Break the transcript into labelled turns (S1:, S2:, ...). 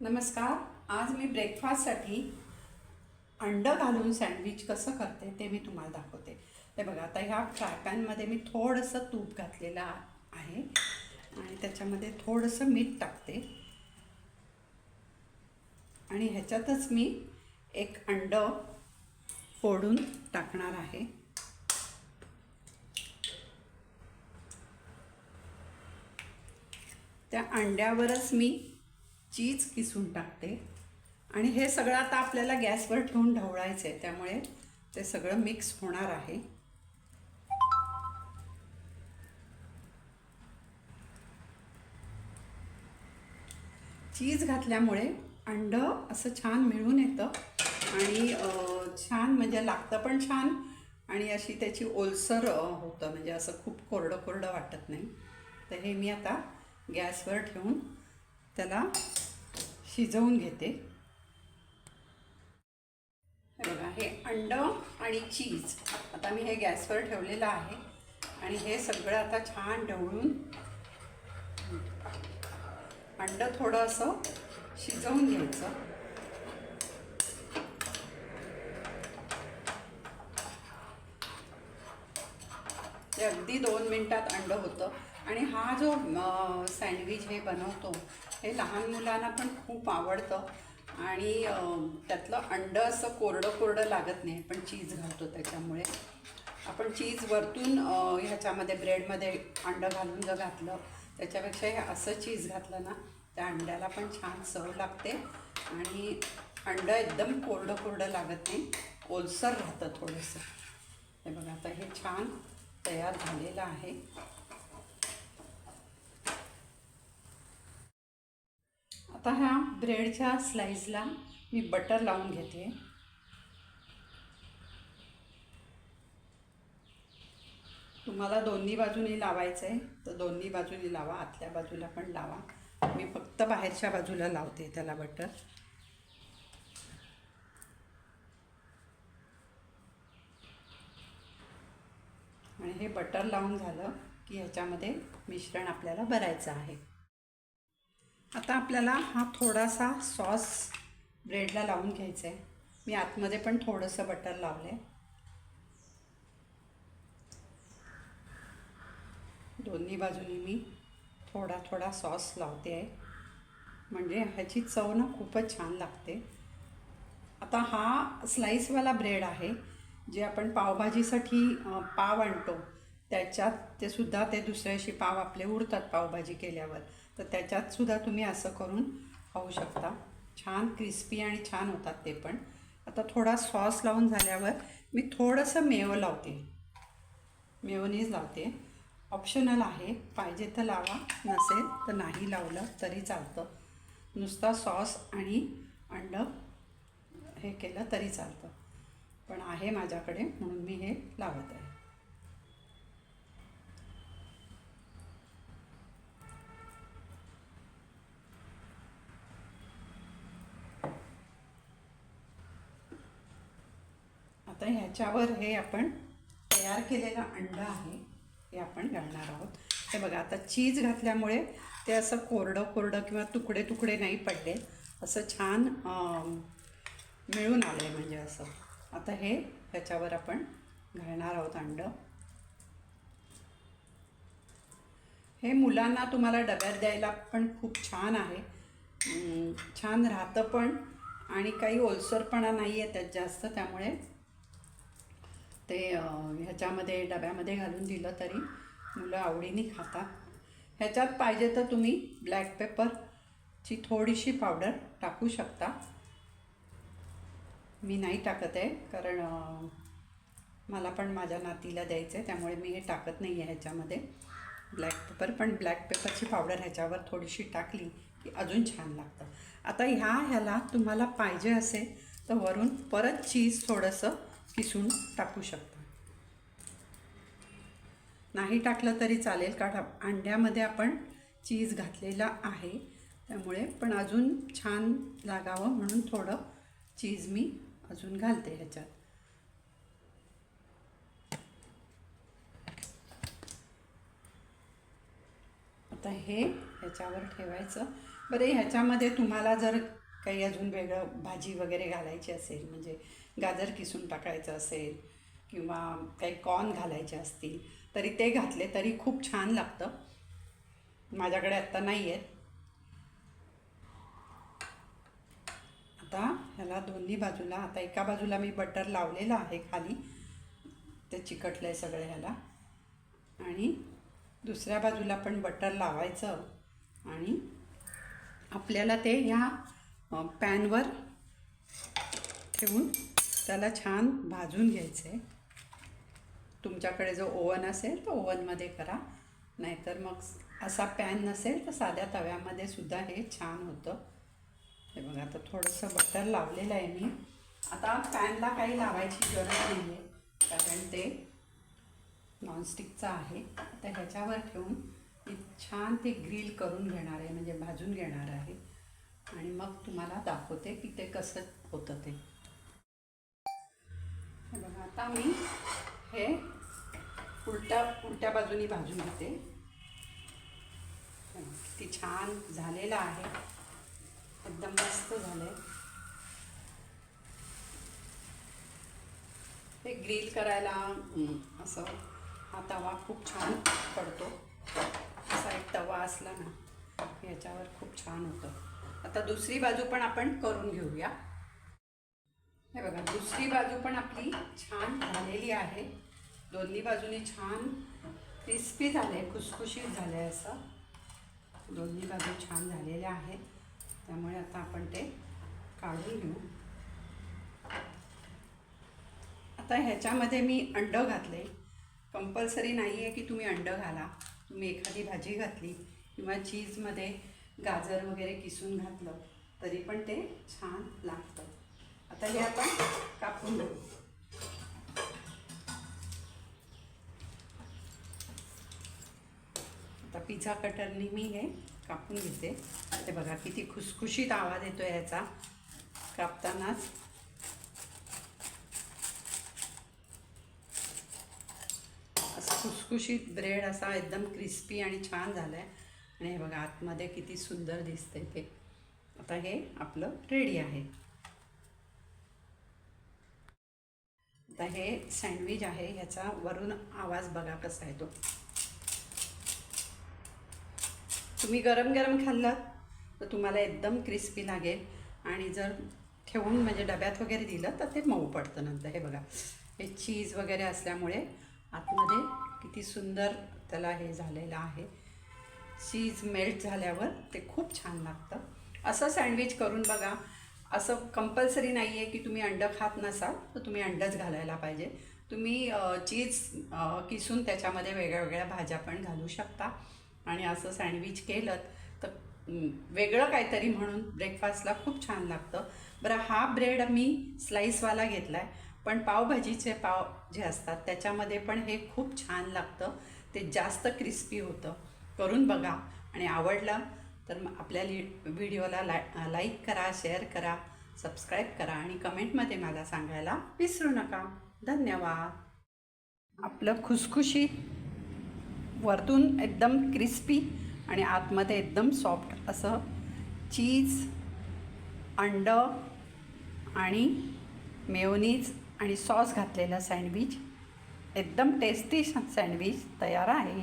S1: नमस्कार. आज मी ब्रेकफास्टसाठी अंडं घालून सँडविच कसं करते ते मी तुम्हाला दाखवते. ते बघा, आता ह्या फ्राय पॅनमध्ये मी थोडंसं तूप घातलेलं आहे आणि त्याच्यामध्ये थोडंसं मीठ टाकते आणि ह्याच्यातच मी एक अंडं फोडून टाकणार आहे. त्या अंड्यावरच मी चीज किसून टाकते आणि हे सगळं आता आपल्याला गॅसवर ठेवून ढवळायचं आहे, त्यामुळे ते सगळं मिक्स होणार आहे. चीज घातल्यामुळे अंडं असं छान मिळून येतं आणि छान म्हणजे लागतं पण छान आणि अशी त्याची ओलसर होतं, म्हणजे असं खूप कोरडं कोरडं वाटत नाही. तर हे मी आता गॅसवर ठेवून त्याला शिजवून घेते. हे बघा, हे अंडं आणि चीज आता मी हे गॅसवर ठेवलेलं आहे आणि हे सगळं आता छान ढवळून अंडं थोडं असं शिजवून घ्यायचं. ते अगदी 2 मिनटात अंडं होतं आणि हा जो सँडविच हे बनवतो हे लहान मुलांना पण खूप आवडतं आणि त्यातलं अंडं असं कोरडं कोरडं लागत नाही, पण चीज घालतो त्याच्यामुळे. आपण चीज वरतून ह्याच्यामध्ये ब्रेडमध्ये अंडं घालून जर घातलं त्याच्यापेक्षा हे असं चीज घातलं ना, त्या अंड्याला पण छान चव लागते आणि अंडं एकदम कोरडं कोरडं लागत नाही, ओलसर राहतं थोडंसं. हे बघा, आता हे छान तयार झालेलं आहे. आता ह्या ब्रेडच्या स्लाइसला मी बटर लावून घेते. तुम्हाला दोन्ही बाजूनी लावायचं आहे तर दोन्ही बाजूनी लावा, आतल्या बाजूला पण लावा. मी फक्त बाहेरच्या बाजूला लावते त्याला बटर. आणि हे बटर लावून झालं की ह्याच्यामध्ये मिश्रण आपल्याला भरायचं आहे. आता आपल्याला हा थोडासा सॉस ब्रेडला लावून घ्यायचा आहे. मी आतमध्ये पण थोडंसं बटर लावलं आहे. दोन्ही बाजूनी मी थोडा थोडा सॉस लावते आहे, म्हणजे ह्याची चव ना खूपच छान लागते. आता हा स्लाईसवाला ब्रेड आहे, जे आपण पावभाजीसाठी पाव आणतो त्याच्यात ते सुद्धा, ते दुसऱ्याशी पाव आपले उरतात पावभाजी केल्यावर, तर त्याच्यातसुद्धा तुम्ही असं करून खाऊ शकता. छान क्रिस्पी आणि छान होतात ते पण. आता थोडा सॉस लावून झाल्यावर मी थोडंसं मेयो लावते, मेयोनीज लावते. ऑप्शनल आहे, पाहिजे तर लावा, नसेल तर नाही लावलं तरी चालतं. नुसता सॉस आणि अंडं हे केलं तरी चालतं, पण आहे माझ्याकडे म्हणून मी हे लावत आहे. आता ह्याच्यावर हे आपण तयार केलेलं अंडं आहे हे आपण घालणार आहोत. हे बघा, आता चीज घातल्यामुळे ते असं कोरडं कोरडं किंवा तुकडे तुकडे नाही पडले, असं छान मिळून आलं आहे म्हणजे असं. आता हे ह्याच्यावर आपण घालणार आहोत अंडं. हे मुलांना तुम्हाला डब्यात द्यायला पण खूप छान आहे, छान राहतं पण आणि काही ओलसरपणा नाही आहे त्यात जास्त, त्यामुळे ते ह्याच्यामध्ये डब्यामध्ये घालून दिलं तरी मुलं आवडीने खातात. ह्याच्यात पाहिजे तर तुम्ही ब्लॅक पेपरची थोडीशी पावडर टाकू शकता. मी नाही टाकत आहे, कारण मला पण माझ्या नातीला द्यायचं आहे, त्यामुळे मी हे टाकत नाही आहे ह्याच्यामध्ये ब्लॅक पेपर. पण ब्लॅक पेपरची पावडर ह्याच्यावर थोडीशी टाकली की अजून छान लागतं. आता ह्याला तुम्हाला पाहिजे असेल तर वरून परत चीज थोडंसं किसून टाकू शकता. नाही टाकलं तरी चालेल, कारण अंड्यामध्ये आपण चीज घातलेला आहे, त्यामुळे पण अजून छान लागावं म्हणून थोडं चीज मी अजून घालते ह्याच्यात. आता हे ह्याच्यावर ठेवायचं. बरे ह्याच्यामध्ये तुम्हाला जर काही अजून वेगळं भाजी वगैरे घालायची असेल, म्हणजे गाजर किसून टाकायचं असेल किंवा काही कॉर्न घालायचे असतील तरी ते घातले तरी खूप छान लागतं. माझ्याकडे आत्ता नाही आहेत. आता ह्याला दोन्ही बाजूला, आता एका बाजूला मी बटर लावलेलं आहे खाली, ते चिकटलं आहे सगळं ह्याला, आणि दुसऱ्या बाजूला पण बटर लावायचं आणि आपल्याला ते ह्या पॅनवर ठेवून त्याला छान भाजून घ्यायचं आहे. तुमच्याकडे जो ओव्हन असेल तर ओव्हनमध्ये करा, नाहीतर मग असा पॅन नसेल तर साध्या तव्यामध्ये सुद्धा हे छान होतं. हे बघा, आता थोडंसं बटर लावलेलं आहे मी. आता पॅनला काही लावायची गरज नाही आहे, कारण ते नॉनस्टिकचं आहे. आता ह्याच्यावर ठेवून मी छान ते ग्रिल करून घेणार आहे, म्हणजे भाजून घेणार आहे, आणि मग तुम्हाला दाखवते की ते कसं होतं ते. हे बघा, आता मी हे उलट्या बाजूनी भाजून घेते. किती छान झालेलं आहे, एकदम मस्त झालं आहे. हे ग्रिल करायला असं हा तवा खूप छान पडतो. असा एक तवा असला ना याच्यावर खूप छान होतं. आता दुसरी बाजू पण आपण करून घेऊया. हे बघा, दुसरी बाजू पण आपली छान झालेली आहे. दोन्ही बाजूनी छान क्रिस्पी झाले, खुसखुशीत झाले. असं दोन्ही बाजू छान झालेल्या आहेत, त्यामुळे आता आपण ते काढून घेऊ. आता ह्याच्यामध्ये मी अंडं घातले. कंपल्सरी नाही आहे की तुम्ही अंडं घाला. तुम्ही एखादी भाजी घातली किंवा चीजमध्ये गाजर वगैरे किसून घातलं तरी पण ते छान लागतं. आता हे आपण कापून घेऊ. आता पिझ्झा कटरनी मी हे कापून घेते. ते बघा किती खुसखुशीत आवाज येतो आहे ह्याचा कापतानाच. असं खुसखुशीत ब्रेड असा एकदम क्रिस्पी आणि छान झालं आहे. आणि हे बघा आतमध्ये किती सुंदर दिसतंय ते. आता हे आपलं रेडी आहे. आता हे सँडविच आहे, ह्याचा वरून आवाज बघा कसा आहे तो. तुम्ही गरम गरम खाल्लात तर तुम्हाला एकदम क्रिस्पी लागेल, आणि जर ठेवून म्हणजे डब्यात वगैरे दिलं तर ते मऊ पडतं नंतर. हे बघा, हे चीज वगैरे असल्यामुळे आतमध्ये किती सुंदर त्याला हे झालेलं आहे. चीज मेल्ट झाल्यावर ते खूप छान लागतं. असं सँडविच करून बघा. असं कंपल्सरी नाही आहे की तुम्ही अंडं खात नसाल तर तुम्ही अंडंच घालायला पाहिजे. तुम्ही चीज किसून त्याच्यामध्ये वेगळ्या वेगळ्या भाज्या पण घालू शकता, आणि असं सँडविच केलं तर वेगळं काहीतरी म्हणून ब्रेकफास्टला खूप छान लागतं. बरं, हा ब्रेड मी स्लाईसवाला घेतला आहे, पण पावभाजीचे पाव जे असतात त्याच्यामध्ये पण हे खूप छान लागतं. ते जास्त क्रिस्पी होतं. करून बघा, आणि आवडलं तर मग आपल्या व्हिडिओला लाईक करा, शेअर करा, सबस्क्राईब करा, आणि कमेंटमध्ये मला सांगायला विसरू नका. धन्यवाद. आपलं खुसखुशीत, वरतून एकदम क्रिस्पी आणि आतमध्ये एकदम सॉफ्ट असं चीज, अंडं आणि मेयोनीज आणि सॉस घातलेलं सँडविच, एकदम टेस्टी सँडविच तयार आहे.